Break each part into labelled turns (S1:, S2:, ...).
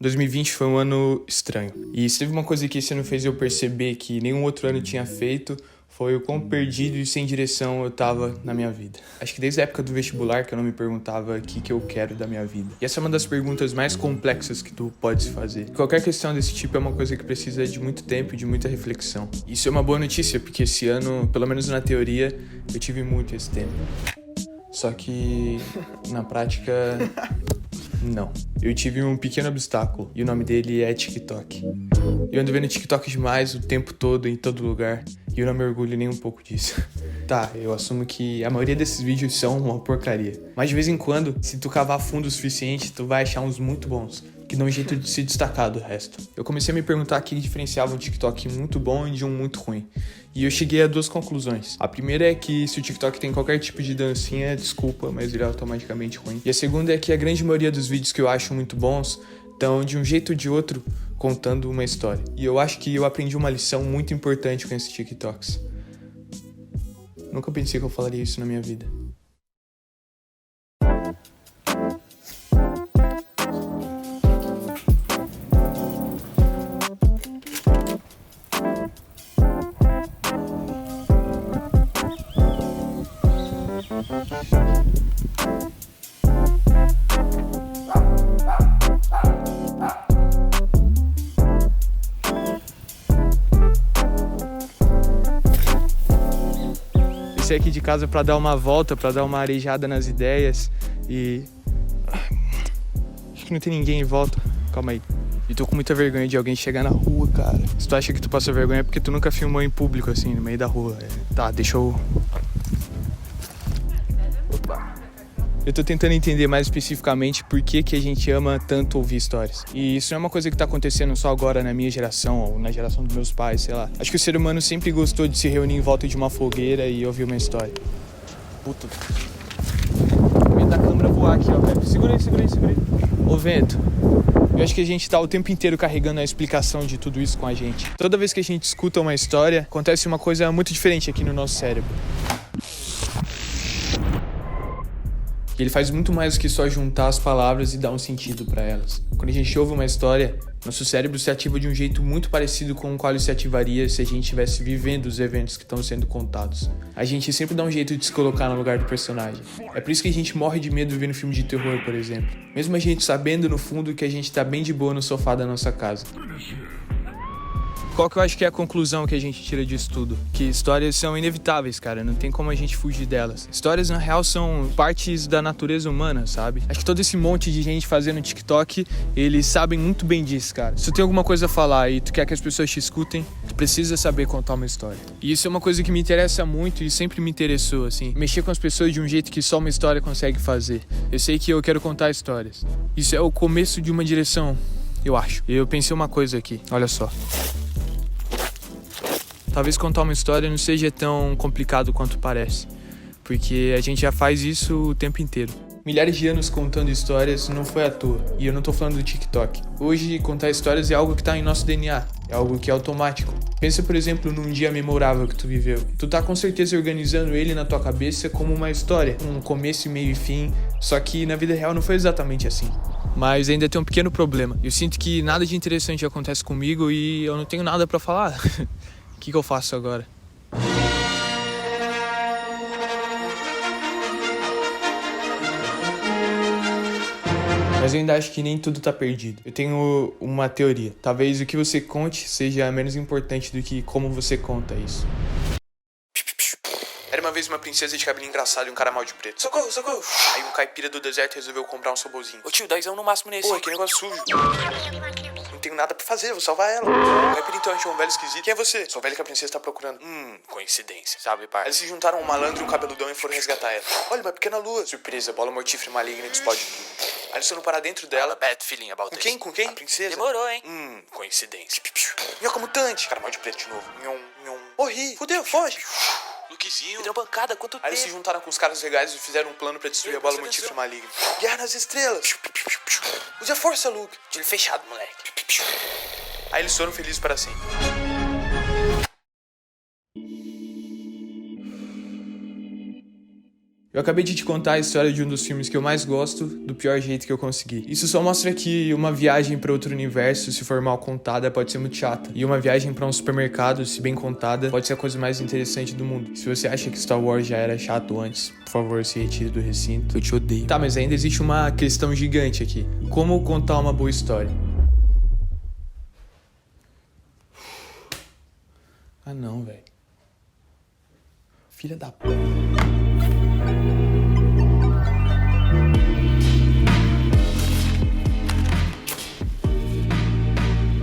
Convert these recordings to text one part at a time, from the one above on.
S1: 2020 foi um ano estranho. E se teve uma coisa que esse ano fez eu perceber que nenhum outro ano tinha feito, foi o quão perdido e sem direção eu tava na minha vida. Acho que desde a época do vestibular que eu não me perguntava o que eu quero da minha vida. E essa é uma das perguntas mais complexas que tu pode se fazer. Qualquer questão desse tipo é uma coisa que precisa de muito tempo e de muita reflexão. Isso é uma boa notícia, porque esse ano, pelo menos na teoria, eu tive muito esse tempo. Só que na prática, não. Eu tive um pequeno obstáculo e o nome dele é TikTok. Eu ando vendo TikTok demais o tempo todo, em todo lugar, e eu não me orgulho nem um pouco disso. Tá, eu assumo que a maioria desses vídeos são uma porcaria. Mas de vez em quando, se tu cavar fundo o suficiente, tu vai achar uns muito bons, que dão um jeito de se destacar do resto. Eu comecei a me perguntar o que diferenciava um TikTok muito bom de um muito ruim. E eu cheguei a duas conclusões. A primeira é que se o TikTok tem qualquer tipo de dancinha, desculpa, mas ele é automaticamente ruim. E a segunda é que a grande maioria dos vídeos que eu acho muito bons estão de um jeito ou de outro contando uma história. E eu acho que eu aprendi uma lição muito importante com esses TikToks. Nunca pensei que eu falaria isso na minha vida. Saí aqui de casa pra dar uma volta, pra dar uma arejada nas ideias e... acho que não tem ninguém em volta. Calma aí. E tô com muita vergonha de alguém chegar na rua, cara. Se tu acha que tu passa vergonha é porque tu nunca filmou em público, assim, no meio da rua. Tá, deixa eu... Eu tô tentando entender mais especificamente por que a gente ama tanto ouvir histórias. E isso não é uma coisa que tá acontecendo só agora na minha geração ou na geração dos meus pais, sei lá. Acho que o ser humano sempre gostou de se reunir em volta de uma fogueira e ouvir uma história. Puta. O vento da câmera voar aqui, ó, velho. Segura aí. Ô, vento. Eu acho que a gente tá o tempo inteiro carregando a explicação de tudo isso com a gente. Toda vez que a gente escuta uma história, acontece uma coisa muito diferente aqui no nosso cérebro. Ele faz muito mais do que só juntar as palavras e dar um sentido para elas. Quando a gente ouve uma história, nosso cérebro se ativa de um jeito muito parecido com o qual ele se ativaria se a gente estivesse vivendo os eventos que estão sendo contados. A gente sempre dá um jeito de se colocar no lugar do personagem. É por isso que a gente morre de medo vendo filme de terror, por exemplo. Mesmo a gente sabendo no fundo que a gente tá bem de boa no sofá da nossa casa. Qual que eu acho que é a conclusão que a gente tira disso tudo? Que histórias são inevitáveis, cara, não tem como a gente fugir delas. Histórias, na real, são partes da natureza humana, sabe? Acho que todo esse monte de gente fazendo TikTok, eles sabem muito bem disso, cara. Se tu tem alguma coisa a falar e tu quer que as pessoas te escutem, tu precisa saber contar uma história. E isso é uma coisa que me interessa muito e sempre me interessou, assim. Mexer com as pessoas de um jeito que só uma história consegue fazer. Eu sei que eu quero contar histórias. Isso é o começo de uma direção, eu acho. E eu pensei uma coisa aqui, olha só. Talvez contar uma história não seja tão complicado quanto parece, porque a gente já faz isso o tempo inteiro. Milhares de anos contando histórias não foi à toa, e eu não tô falando do TikTok. Hoje, contar histórias é algo que tá em nosso DNA, é algo que é automático. Pensa, por exemplo, num dia memorável que tu viveu. Tu tá com certeza organizando ele na tua cabeça como uma história, um começo, meio e fim, só que na vida real não foi exatamente assim. Mas ainda tem um pequeno problema. Eu sinto que nada de interessante acontece comigo e eu não tenho nada pra falar. O que eu faço agora? Mas eu ainda acho que nem tudo tá perdido. Eu tenho uma teoria. Talvez o que você conte seja menos importante do que como você conta isso. Era uma vez uma princesa de cabelo engraçado e um cara mal de preto. Socorro! Aí um caipira do deserto resolveu comprar um sobozinho.
S2: Ô tio, 10 no máximo nesse.
S1: Pô, que negócio sujo. Não tenho nada pra fazer, vou salvar ela. O caipira então achou um velho esquisito. Quem é você? Sou o velho que a princesa tá procurando.
S2: Coincidência, sabe, par?
S1: Aí eles se juntaram um malandro e um cabeludão e foram resgatar ela. Olha, uma pequena lua. Surpresa, bola mortífera maligna que explode tudo. Aí eles foram parar dentro dela.
S2: Bad feeling about
S1: Com
S2: this.
S1: quem? Com quem?
S2: A
S1: Princesa?
S2: Demorou, hein? Coincidência.
S1: Minhoca mutante. Cara mal de preto de novo. Morri. Fudeu, foge.
S2: Lukezinho. Deu pancada, quanto
S1: Aí eles se juntaram com os caras legais e fizeram um plano pra destruir a bola mortífera maligna. Guerra nas estrelas. Use a força, Luke.
S2: Tiro fechado, moleque.
S1: Aí eles foram felizes para sempre. Eu acabei de te contar a história de um dos filmes que eu mais gosto, do pior jeito que eu consegui. Isso só mostra que uma viagem para outro universo, se for mal contada, pode ser muito chata. E uma viagem para um supermercado, se bem contada, pode ser a coisa mais interessante do mundo. Se você acha que Star Wars já era chato antes, por favor, se retire do recinto. Eu te odeio. Tá, mas ainda existe uma questão gigante aqui. Como contar uma boa história? Ah não, velho. Filha da p...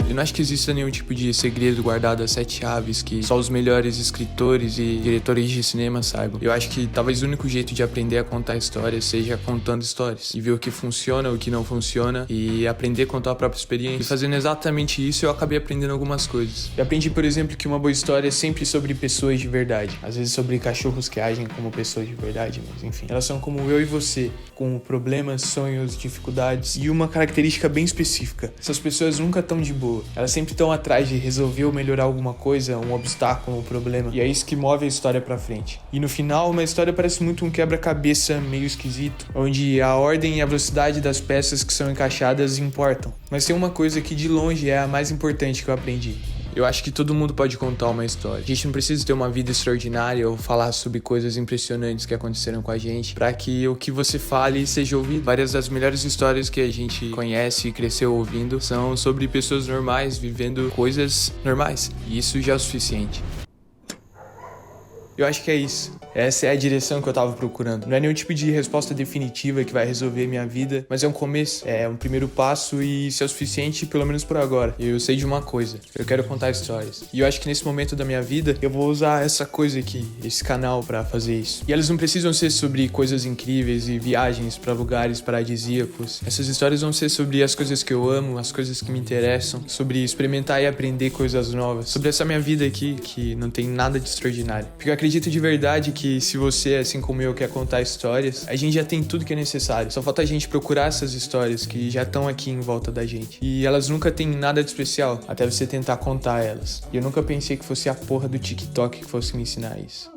S1: Eu não acho que exista nenhum tipo de segredo guardado a 7 chaves que só os melhores escritores e diretores de cinema saibam. Eu acho que talvez o único jeito de aprender a contar histórias seja contando histórias. E ver o que funciona, o que não funciona, e aprender a contar a própria experiência. E fazendo exatamente isso, eu acabei aprendendo algumas coisas. Eu aprendi, por exemplo, que uma boa história é sempre sobre pessoas de verdade. Às vezes sobre cachorros que agem como pessoas de verdade, mas enfim. Elas são como eu e você, com problemas, sonhos, dificuldades e uma característica bem específica. Essas pessoas nunca estão de boa. Elas sempre estão atrás de resolver ou melhorar alguma coisa, um obstáculo, um problema. E é isso que move a história pra frente. E no final, uma história parece muito um quebra-cabeça meio esquisito, onde a ordem e a velocidade das peças que são encaixadas importam. Mas tem uma coisa que de longe é a mais importante que eu aprendi. Eu acho que todo mundo pode contar uma história. A gente não precisa ter uma vida extraordinária ou falar sobre coisas impressionantes que aconteceram com a gente para que o que você fale seja ouvido. Várias das melhores histórias que a gente conhece e cresceu ouvindo são sobre pessoas normais vivendo coisas normais. E isso já é o suficiente. Eu acho que é isso. Essa é a direção que eu tava procurando. Não é nenhum tipo de resposta definitiva que vai resolver minha vida, mas é um começo, é um primeiro passo e isso é o suficiente, pelo menos por agora. Eu sei de uma coisa, eu quero contar histórias. E eu acho que nesse momento da minha vida, eu vou usar essa coisa aqui, esse canal pra fazer isso. E elas não precisam ser sobre coisas incríveis e viagens pra lugares paradisíacos. Essas histórias vão ser sobre as coisas que eu amo, as coisas que me interessam, sobre experimentar e aprender coisas novas, sobre essa minha vida aqui, que não tem nada de extraordinário. Porque eu acredito de verdade que se você, assim como eu, quer contar histórias, a gente já tem tudo que é necessário. Só falta a gente procurar essas histórias que já estão aqui em volta da gente. E elas nunca têm nada de especial, até você tentar contar elas. E eu nunca pensei que fosse a porra do TikTok que fosse me ensinar isso.